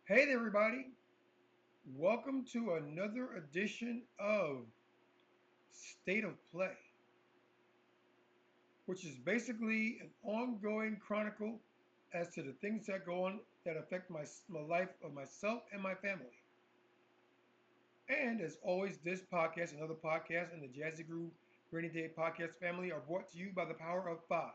Hey there, everybody. Welcome to another edition of State of Play, which is basically an ongoing chronicle as to the things that go on that affect my life of myself and my family. And as always, this podcast and other podcasts in the Jazzy Groove Rainy Day podcast family are brought to you by the power of five.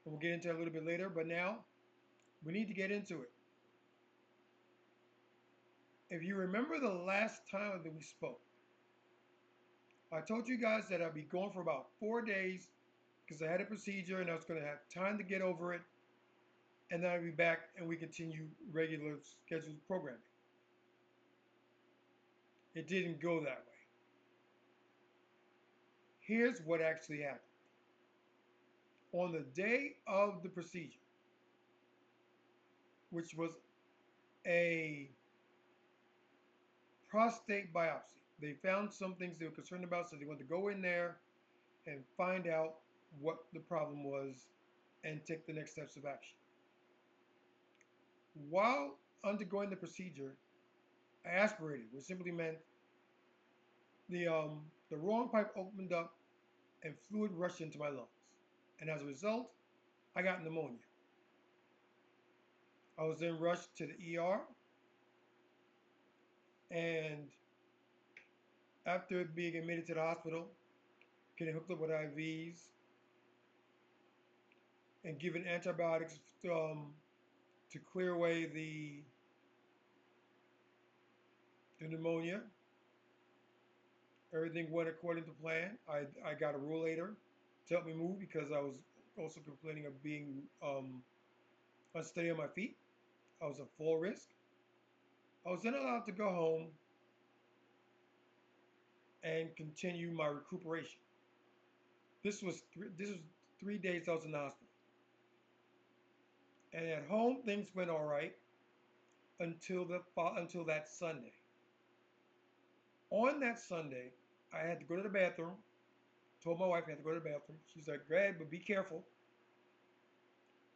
And we'll get into it a little bit later, but now we need to get into it. If you remember the last time that we spoke, I told you guys that I'd be gone for about 4 days because I had a procedure and I was going to have time to get over it, and then I'd be back and we continue regular scheduled programming. It didn't go that way. Here's what actually happened. On the day of the procedure, which was a prostate biopsy, they found some things they were concerned about, so they wanted to go in there and find out what the problem was and take the next steps of action. While undergoing the procedure, I aspirated, which simply meant the wrong pipe opened up and fluid rushed into my lungs. And as a result, I got pneumonia. I was then rushed to the ER, and after being admitted to the hospital, getting hooked up with IVs, and given antibiotics to clear away the pneumonia, everything went according to plan. I got a rollator to help me move because I was also complaining of being unsteady on my feet. I was at full risk. I was then allowed to go home and continue my recuperation. This was 3 days I was in the hospital, and at home things went all right until that Sunday. On that Sunday, I had to go to the bathroom. Told my wife I had to go to the bathroom. She's like, "Go ahead, but be careful."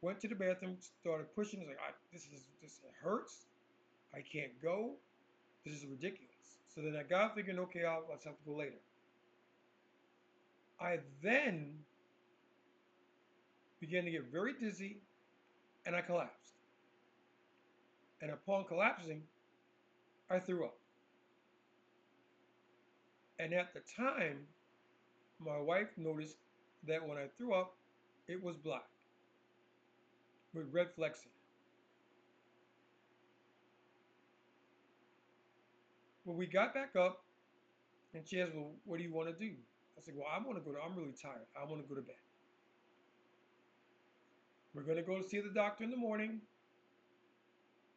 Went to the bathroom, started pushing. I was like, this hurts. I can't go. This is ridiculous. So then I got thinking, okay, let's have to go later. I then began to get very dizzy and I collapsed. And upon collapsing, I threw up. And at the time, my wife noticed that when I threw up, it was black with red flecks in it. When we got back up, and she asked, "Well, what do you want to do?" I said, "Well, I'm really tired. I want to go to bed. We're going to go see the doctor in the morning.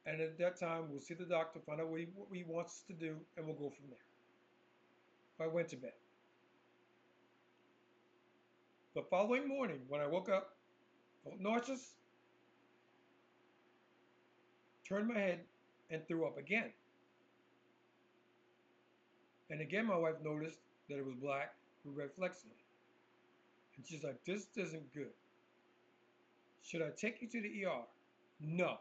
And at that time, we'll see the doctor, find out what he wants us to do, and we'll go from there." I went to bed. The following morning, when I woke up, felt nauseous, turned my head, and threw up again. And again, my wife noticed that it was black with red flecks in it. And she's like, "This isn't good. Should I take you to the ER?" No.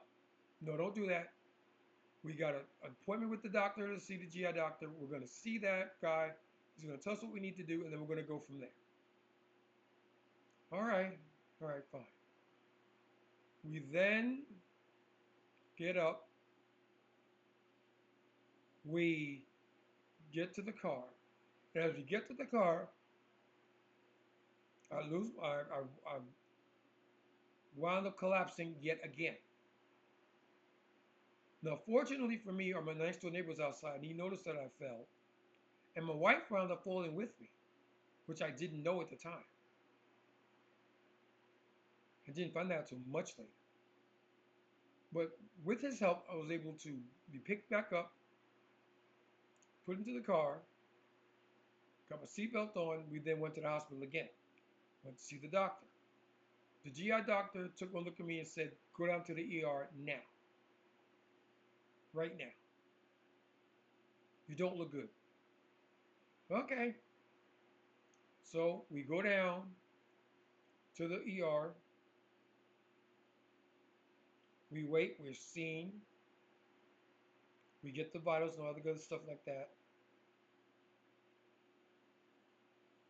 No, don't do that. We got an appointment with the doctor to see the GI doctor. We're going to see that guy. He's going to tell us what we need to do, and then we're going to go from there. All right. All right, fine. We then get up. We get to the car. And as we get to the car, I wound up collapsing yet again. Now, fortunately for me, my next door neighbor was outside, and he noticed that I fell. And my wife wound up falling with me, which I didn't know at the time. I didn't find out until much later. But with his help, I was able to be picked back up, put into the car, got my seatbelt on. We then went to the hospital again. Went to see the doctor. The GI doctor took one look at me and said, "Go down to the ER now. Right now. You don't look good." Okay. So we go down to the ER. We wait, we're seen, we get the vitals and all the good stuff like that.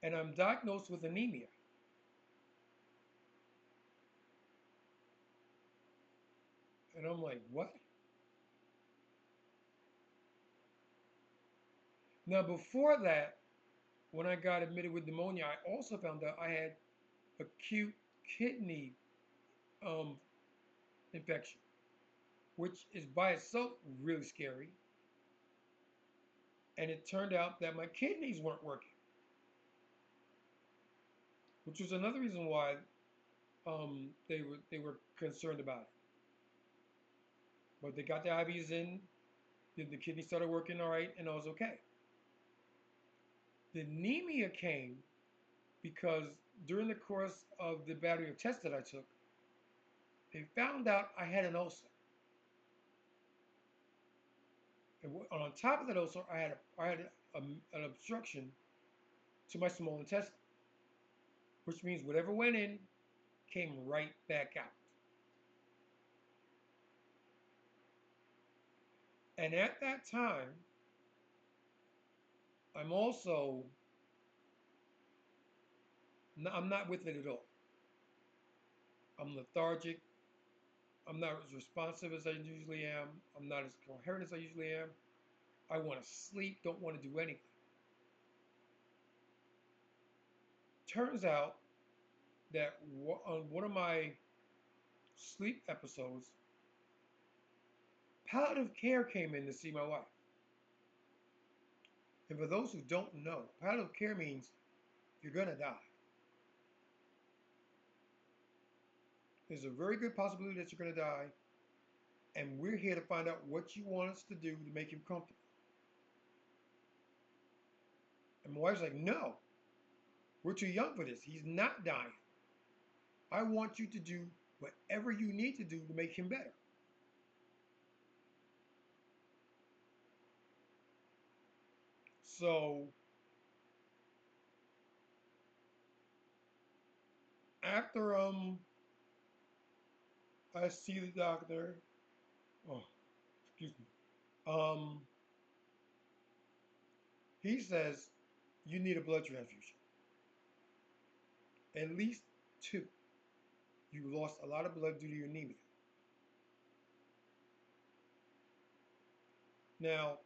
And I'm diagnosed with anemia. And I'm like, what? Now, before that, when I got admitted with pneumonia, I also found out I had acute kidney um, infection, which is by itself really scary. And it turned out that my kidneys weren't working, which was another reason why they were concerned about it. But they got the IVs in, the kidney started working all right, and I was okay. The anemia came because during the course of the battery of tests that I took, they found out I had an ulcer. And on top of that ulcer, I had an obstruction to my small intestine, which means whatever went in came right back out. And at that time, I'm also I'm not with it at all. I'm lethargic. I'm not as responsive as I usually am. I'm not as coherent as I usually am. I want to sleep, don't want to do anything. Turns out that on one of my sleep episodes, palliative care came in to see my wife. And for those who don't know, palliative care means you're going to die. There's a very good possibility that you're going to die, and we're here to find out what you want us to do to make you comfortable. And my wife's like, no, we're too young for this. He's not dying. I want you to do whatever you need to do to make him better. So after I see the doctor, oh, excuse me, he says you need a blood transfusion, at least two. You lost a lot of blood due to your anemia. Now,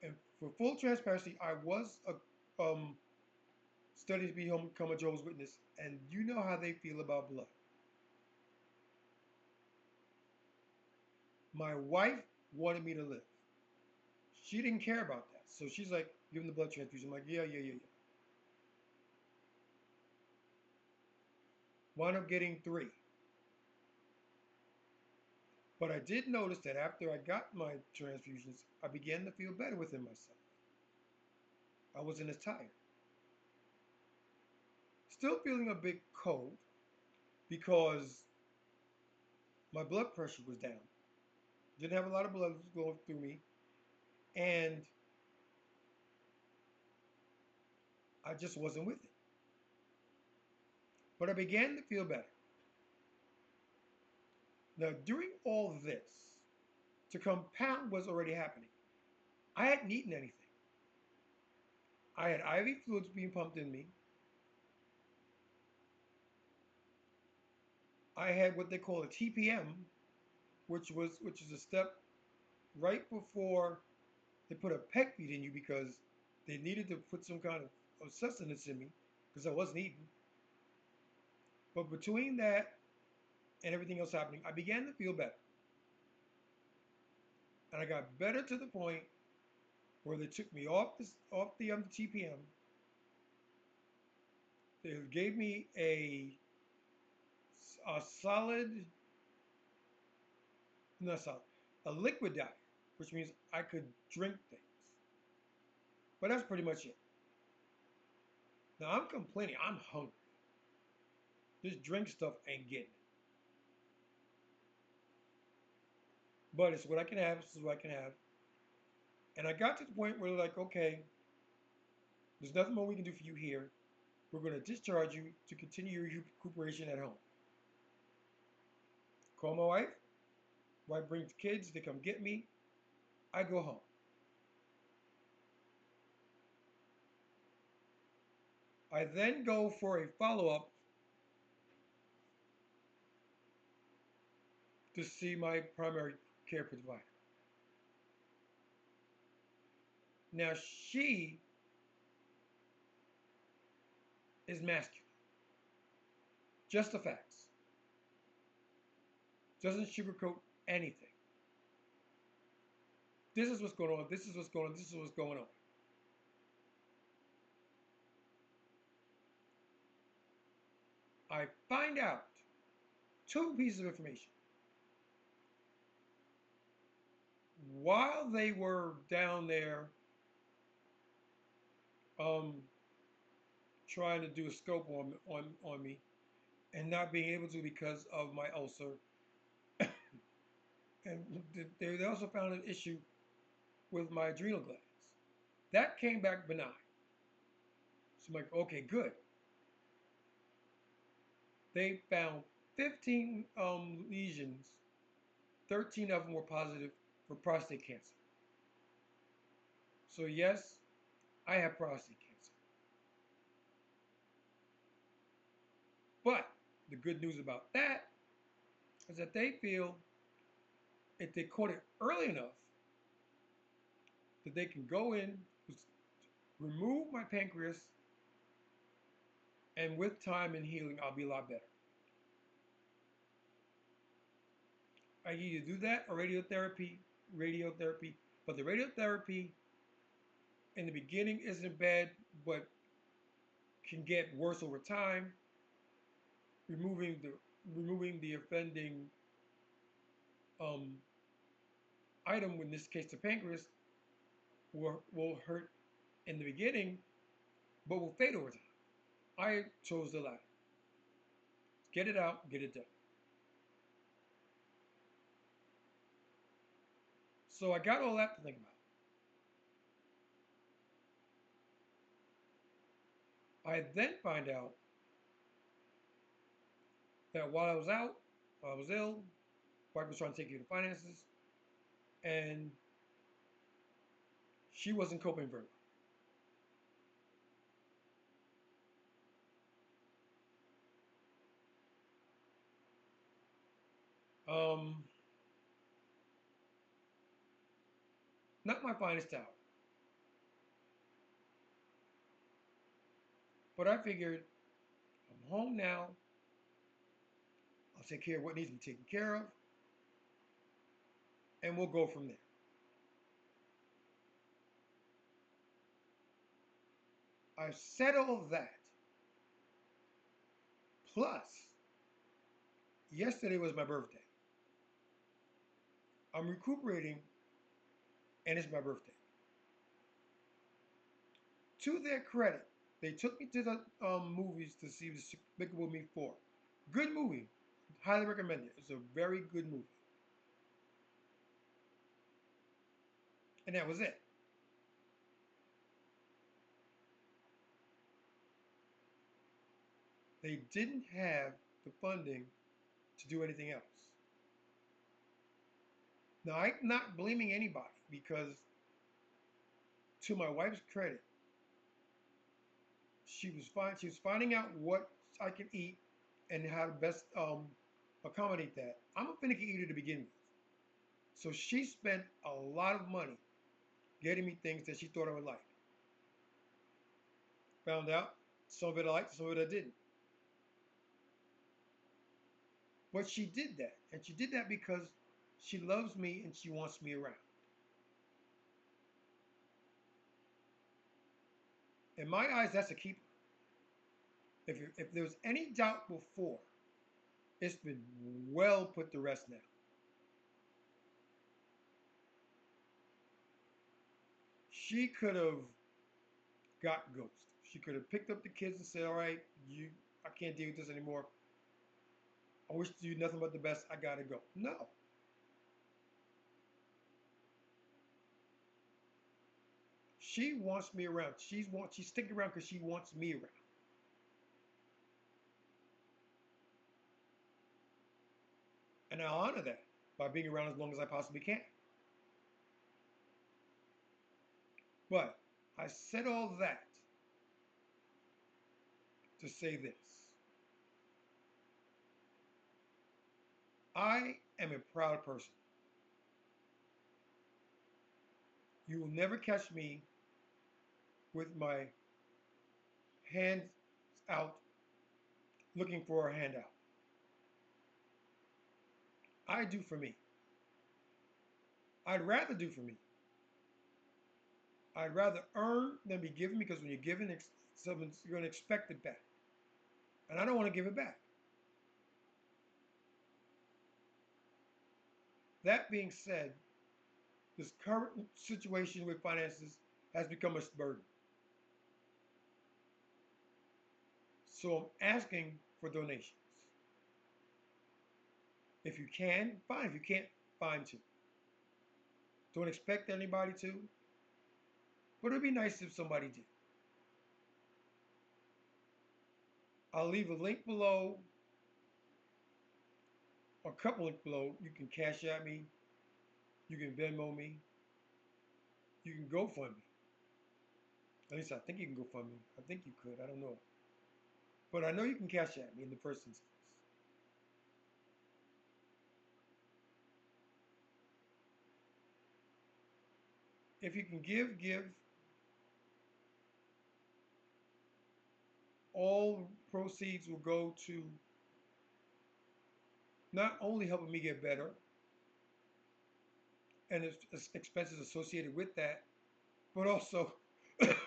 and for full transparency, I was studying to become a Jehovah's Witness, and you know how they feel about blood. My wife wanted me to live. She didn't care about that, so she's like, "Give him the blood transfusion." I'm like, "Yeah, yeah, yeah, yeah." Wound up getting three, but I did notice that after I got my transfusions, I began to feel better within myself. I wasn't as tired. Still feeling a bit cold because my blood pressure was down. Didn't have a lot of blood going through me, and I just wasn't with it. But I began to feel better. Now, during all this, to compound what's already happening, I hadn't eaten anything. I had IV fluids being pumped in me. I had what they call a TPM, which is a step right before they put a peg feed in you because they needed to put some kind of sustenance in me because I wasn't eating. But between that and everything else happening, I began to feel better. And I got better to the point where they took me off the TPM. They gave me a solid, not solid, a liquid diet, which means I could drink things. But that's pretty much it. Now I'm complaining. I'm hungry. This drink stuff ain't getting it. But it's what I can have. This is what I can have. And I got to the point where they're like, okay, there's nothing more we can do for you here. We're going to discharge you to continue your recuperation at home. Call my wife. Wife brings kids. They come get me. I go home. I then go for a follow-up to see my primary care provider. Now she is masculine. Just the facts. Doesn't sugarcoat anything. This is what's going on. This is what's going on. This is what's going on. I find out two pieces of information. While they were down there um, trying to do a scope on me and not being able to because of my ulcer, and they also found an issue with my adrenal glands. That came back benign. So I'm like, okay, good. They found 15 lesions, 13 of them were positive for prostate cancer. So yes, I have prostate cancer. But the good news about that is that they feel if they caught it early enough that they can go in, remove my pancreas, and with time and healing, I'll be a lot better. I either do that or radiotherapy, but the radiotherapy in the beginning isn't bad, but can get worse over time. Removing the offending um, item, in this case the pancreas, will hurt in the beginning, but will fade over time. I chose the latter. Get it out, get it done. So I got all that to think about. I then find out that while I was out, while I was ill, wife was trying to take care of the finances, and she wasn't coping very well. Not my finest hour, but I figured I'm home now. I'll take care of what needs to be taken care of, and we'll go from there. I said all of that. Plus, yesterday was my birthday. I'm recuperating, and it's my birthday. To their credit, they took me to the movies to see Despicable Me 4. Good movie. Highly recommend it. It's a very good movie. And that was it. They didn't have the funding to do anything else. Now, I'm not blaming anybody because, to my wife's credit, she was fine. She was finding out what I can eat and how to best accommodate that. I'm a finicky eater to begin with, so she spent a lot of money getting me things that she thought I would like. Found out some of it I liked, some of it I didn't. But she did that, and she did that because she loves me and she wants me around. In my eyes, that's a keeper. If there was any doubt before, it's been well put to rest now. She could have got ghost. She could have picked up the kids and said, "All right, I can't deal with this anymore. I wish you nothing but the best. I gotta go." No, she wants me around. She's sticking around because she wants me around. And I honor that by being around as long as I possibly can. But I said all that to say this. I am a proud person. You will never catch me with my hands out looking for a handout. I do for me. I'd rather do for me. I'd rather earn than be given, because when you're given something, you're going to expect it back. And I don't want to give it back. That being said, this current situation with finances has become a burden. So I'm asking for donations. If you can, fine. If you can't, fine too. Don't expect anybody to, but it'd be nice if somebody did. I'll leave a link below, a couple links below. You can Cash App me, you can Venmo me, you can GoFund me. At least I think you can GoFund me. I think you could. I don't know. But I know you can Cash App me in the first instance. If you can give, give. All proceeds will go to not only helping me get better and its expenses associated with that, but also, excuse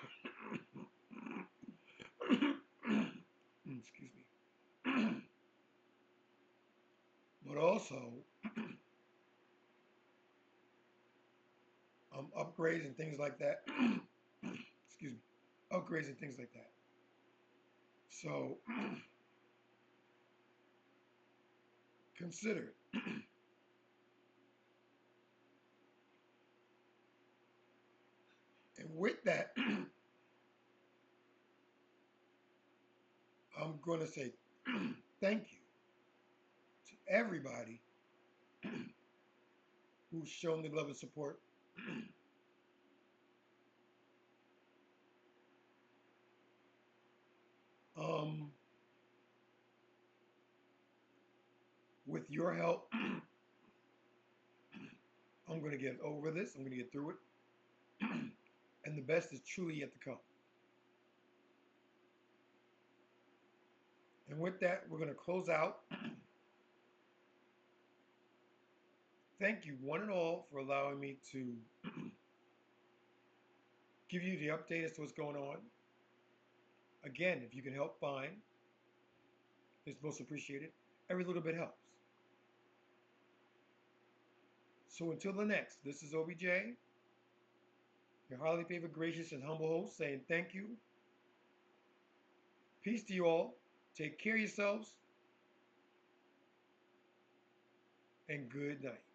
me, but also upgrades and things like that. Excuse me, upgrades and things like that. So consider it. And with that, I'm going to say thank you to everybody who's shown the love and support. um, with your help, I'm going to get over this. I'm going to get through it. And the best is truly yet to come. And with that, we're going to close out. Thank you, one and all, for allowing me to give you the update as to what's going on. Again, if you can help find, it's most appreciated. Every little bit helps. So until the next, this is OBJ, your highly favored, gracious, and humble host, saying thank you. Peace to you all. Take care of yourselves. And good night.